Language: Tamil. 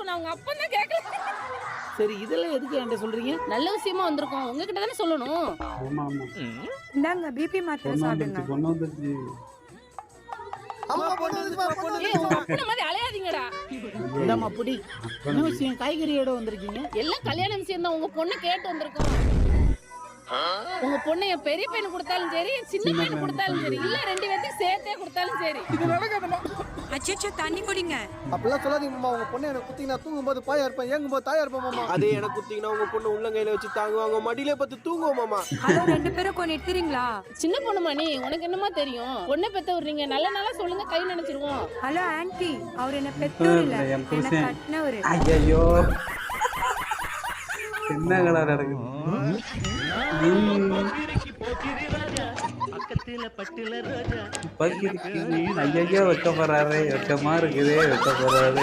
சொன்ன, அவங்க அப்பா தான் கேட்கல. சரி, இதெல்லாம் எதுக்கு என்கிட்ட சொல்றீங்க? நல்ல விஷயமா வந்திருக்கோம், உங்ககிட்ட தானே சொல்லணும். ஆமா ஆமா இந்தாங்க பிபி மாத்திரை சாப்பிடுங்க. பொண்ணு வந்துருச்சு ஏய், உங்க அப்பனை மாதிரி அலையாதீங்கடா. இந்தாம்மா புடி. என்ன விஷயம், காய்கறியோட வந்திருக்கீங்க? எல்லாம் கல்யாண விஷயம் தான். உங்க பொண்ணு கேட்டு வந்திருக்கோம். உங்க பொண்ணு என் பெரிய பையனுக்கு கொடுத்தாலும் சரி, என் சின்ன பையனுக்கு கொடுத்தாலும் சரி, இல்ல 2 பேத்துக்கு சேர்த்தே கொடுத்தாலும் சரி. அச்சச்சோ, தண்ணி குடிங்க. அப்படிலாம் சொல்லாதீங்க மாமா. உங்க பொண்ணு எனக்கு குத்திங்கன்னா தூங்கும்போது பாயா இருப்பேன், ஏங்கும்போது தாயா இருப்பேன் மாமா. அதே எனக்கு குத்திங்கன்னா உங்க பொண்ணு உள்ளங்கையில வச்சு தாங்குவாங்க, மடியில பத்து தூங்குவோம் மாமா. ஹலோ, 2 பேரும் கொஞ்சம் எடுத்துறீங்களா? சின்ன பொண்ணுமா நீ, உனக்கு என்னமா தெரியும்? பொண்ணை பெத்த விடுறீங்க, நல்ல நாளா சொல்லுங்க, கை நினைச்சிருவோம். ஹலோ ஆன்ட்டி, அவர் என்ன பெத்தவர் இல்ல, என் என்ன புருஷன். கட்டினவரு. ஐயோ என்ன கலர் நடக்குது ஐயோ வைக்க போறாரு, வெக்கமா இருக்குதே, வைக்க போறாரு.